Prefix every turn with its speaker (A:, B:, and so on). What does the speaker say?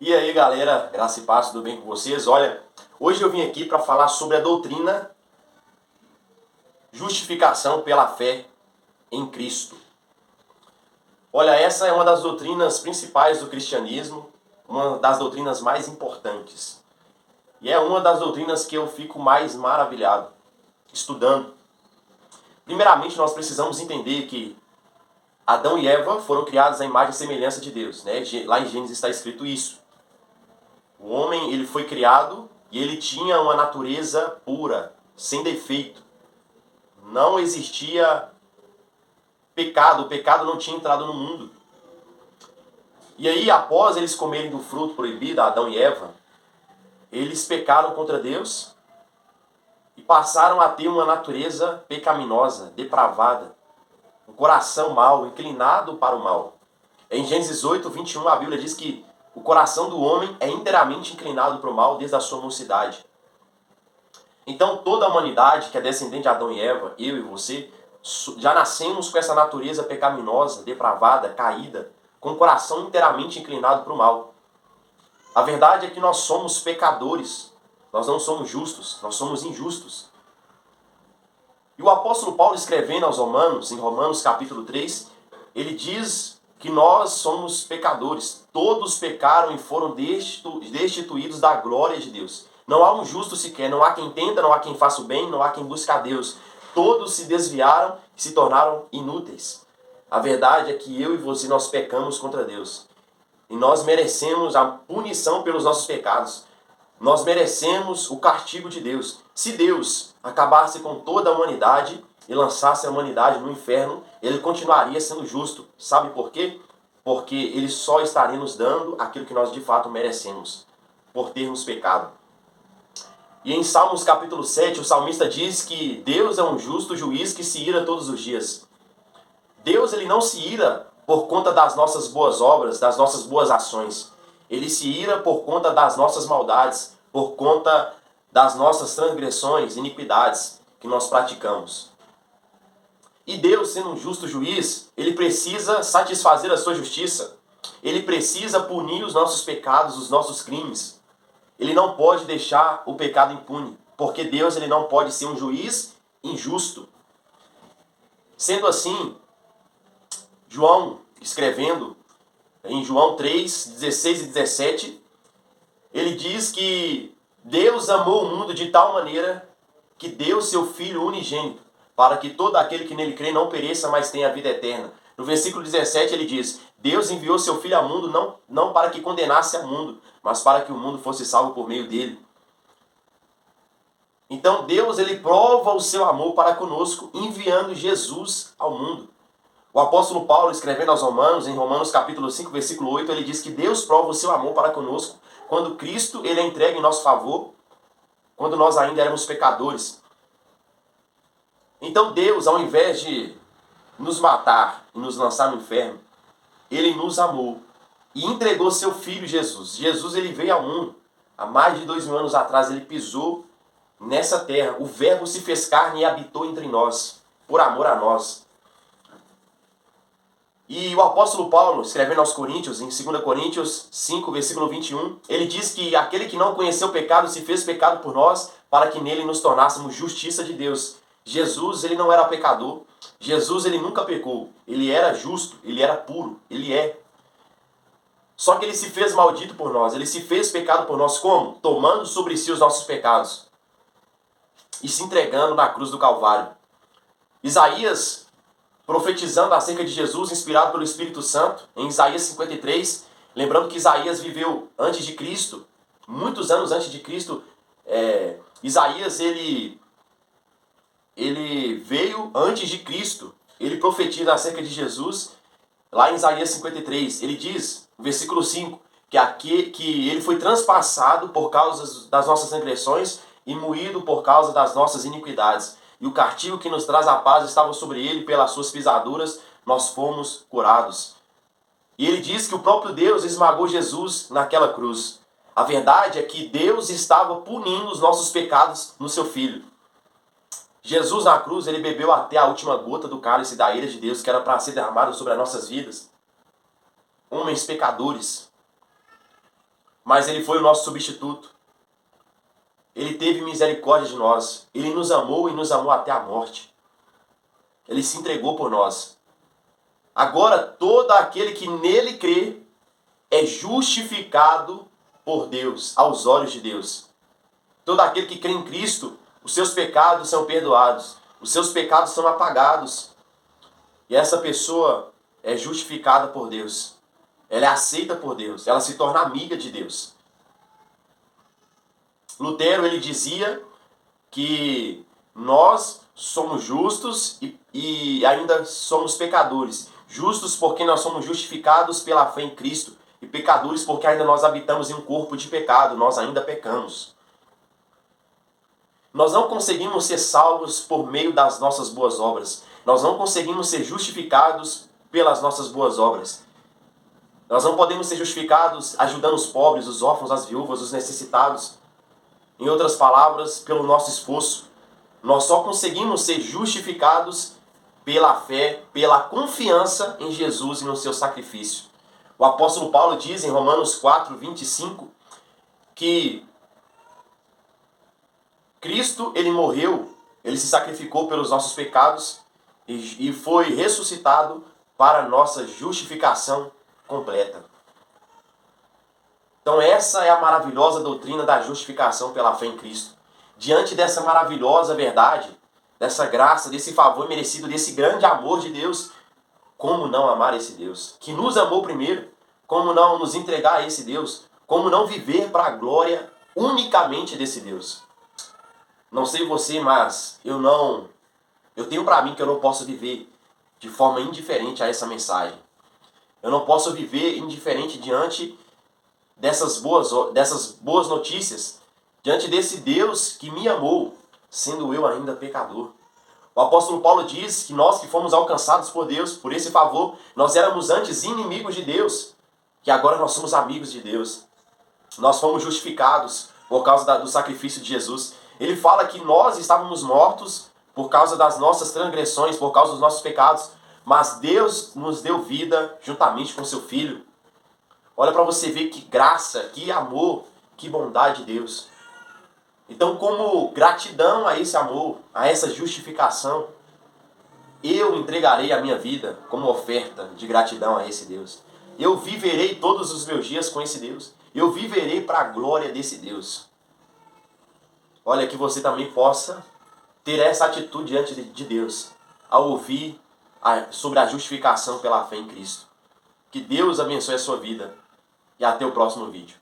A: E aí, galera, graça e paz, tudo bem com vocês? Olha, hoje eu vim aqui para falar sobre a doutrina justificação pela fé em Cristo. Olha, essa é uma das doutrinas principais do cristianismo, uma das doutrinas mais importantes. E é uma das doutrinas que eu fico mais maravilhado estudando. Primeiramente, nós precisamos entender que Adão e Eva foram criados à imagem e semelhança de Deus, né? Lá em Gênesis está escrito isso. O homem, ele foi criado e ele tinha uma natureza pura, sem defeito. Não existia pecado, o pecado não tinha entrado no mundo. E aí, após eles comerem do fruto proibido, Adão e Eva, eles pecaram contra Deus e passaram a ter uma natureza pecaminosa, depravada, um coração mau, inclinado para o mal. Em Gênesis 8, 21, a Bíblia diz que o coração do homem é inteiramente inclinado para o mal desde a sua mocidade. Então toda a humanidade que é descendente de Adão e Eva, eu e você, já nascemos com essa natureza pecaminosa, depravada, caída, com o coração inteiramente inclinado para o mal. A verdade é que nós somos pecadores, nós não somos justos, nós somos injustos. E o apóstolo Paulo, escrevendo aos Romanos, em Romanos capítulo 3, ele diz que nós somos pecadores. Todos pecaram e foram destituídos da glória de Deus. Não há um justo sequer, não há quem tenta, não há quem faça o bem, não há quem busque a Deus. Todos se desviaram e se tornaram inúteis. A verdade é que eu e você, nós pecamos contra Deus. E nós merecemos a punição pelos nossos pecados. Nós merecemos o castigo de Deus. Se Deus acabasse com toda a humanidade e lançasse a humanidade no inferno, ele continuaria sendo justo. Sabe por quê? Porque ele só estaria nos dando aquilo que nós de fato merecemos, por termos pecado. E em Salmos capítulo 7, o salmista diz que Deus é um justo juiz que se ira todos os dias. Deus, ele não se ira por conta das nossas boas obras, das nossas boas ações. Ele se ira por conta das nossas maldades, por conta das nossas transgressões, iniquidades que nós praticamos. E Deus, sendo um justo juiz, ele precisa satisfazer a sua justiça. Ele precisa punir os nossos pecados, os nossos crimes. Ele não pode deixar o pecado impune, porque Deus, ele não pode ser um juiz injusto. Sendo assim, João, escrevendo em João 3, 16 e 17, ele diz que Deus amou o mundo de tal maneira que deu seu Filho unigênito, para que todo aquele que nele crê não pereça, mas tenha a vida eterna. No versículo 17 ele diz, Deus enviou seu Filho ao mundo não para que condenasse o mundo, mas para que o mundo fosse salvo por meio dele. Então Deus, ele prova o seu amor para conosco, enviando Jesus ao mundo. O apóstolo Paulo, escrevendo aos Romanos, em Romanos capítulo 5, versículo 8, ele diz que Deus prova o seu amor para conosco quando Cristo, ele é entregue em nosso favor, quando nós ainda éramos pecadores. Então Deus, ao invés de nos matar e nos lançar no inferno, ele nos amou e entregou seu Filho Jesus. Jesus, ele veio ao mundo. Há mais de 2000 anos atrás, ele pisou nessa terra. O Verbo se fez carne e habitou entre nós, por amor a nós. E o apóstolo Paulo, escrevendo aos Coríntios, em 2 Coríntios 5, versículo 21, ele diz que aquele que não conheceu o pecado se fez pecado por nós, para que nele nos tornássemos justiça de Deus. Jesus, ele não era pecador. Jesus, ele nunca pecou. Ele era justo, ele era puro, ele é. Só que ele se fez maldito por nós, ele se fez pecado por nós como? Tomando sobre si os nossos pecados e se entregando na cruz do Calvário. Isaías, profetizando acerca de Jesus, inspirado pelo Espírito Santo, em Isaías 53, lembrando que Isaías viveu antes de Cristo, muitos anos antes de Cristo, Isaías, ele veio antes de Cristo, ele profetiza acerca de Jesus, lá em Isaías 53, ele diz, no versículo 5, que ele foi transpassado por causa das nossas transgressões e moído por causa das nossas iniquidades. E o castigo que nos traz a paz estava sobre ele, pelas suas pisaduras nós fomos curados. E ele diz que o próprio Deus esmagou Jesus naquela cruz. A verdade é que Deus estava punindo os nossos pecados no seu Filho. Jesus na cruz, ele bebeu até a última gota do cálice da ira de Deus, que era para ser derramado sobre as nossas vidas. Homens pecadores. mas Ele foi o nosso substituto. Ele teve misericórdia de nós. Ele nos amou e nos amou até a morte. Ele se entregou por nós. Agora, todo aquele que nele crê é justificado por Deus, aos olhos de Deus. Todo aquele que crê em Cristo, os seus pecados são perdoados. Os seus pecados são apagados. E essa pessoa é justificada por Deus. Ela é aceita por Deus. Ela se torna amiga de Deus. Lutero, ele dizia que nós somos justos e ainda somos pecadores. Justos porque nós somos justificados pela fé em Cristo. E pecadores porque ainda nós habitamos em um corpo de pecado. Nós ainda pecamos. Nós não conseguimos ser salvos por meio das nossas boas obras. Nós não conseguimos ser justificados pelas nossas boas obras. Nós não podemos ser justificados ajudando os pobres, os órfãos, as viúvas, os necessitados. Em outras palavras, pelo nosso esforço. Nós só conseguimos ser justificados pela fé, pela confiança em Jesus e no seu sacrifício. O apóstolo Paulo diz em Romanos 4, 25, que Cristo, ele morreu, ele se sacrificou pelos nossos pecados e foi ressuscitado para a nossa justificação completa. Então essa é a maravilhosa doutrina da justificação pela fé em Cristo. Diante dessa maravilhosa verdade, dessa graça, desse favor merecido, desse grande amor de Deus, como não amar esse Deus? Que nos amou primeiro, como não nos entregar a esse Deus? Como não viver para a glória unicamente desse Deus? Não sei você, mas eu tenho para mim que eu não posso viver de forma indiferente a essa mensagem. Eu não posso viver indiferente diante dessas boas notícias, diante desse Deus que me amou, sendo eu ainda pecador. O apóstolo Paulo diz que nós que fomos alcançados por Deus, por esse favor, nós éramos antes inimigos de Deus, que agora nós somos amigos de Deus. Nós fomos justificados por causa do sacrifício de Jesus. Ele fala que nós estávamos mortos por causa das nossas transgressões, por causa dos nossos pecados, mas Deus nos deu vida juntamente com seu Filho. Olha para você ver que graça, que amor, que bondade de Deus. Então, como gratidão a esse amor, a essa justificação, eu entregarei a minha vida como oferta de gratidão a esse Deus. Eu viverei todos os meus dias com esse Deus. Eu viverei para a glória desse Deus. Olha, que você também possa ter essa atitude diante de Deus, ao ouvir sobre a justificação pela fé em Cristo. Que Deus abençoe a sua vida e até o próximo vídeo.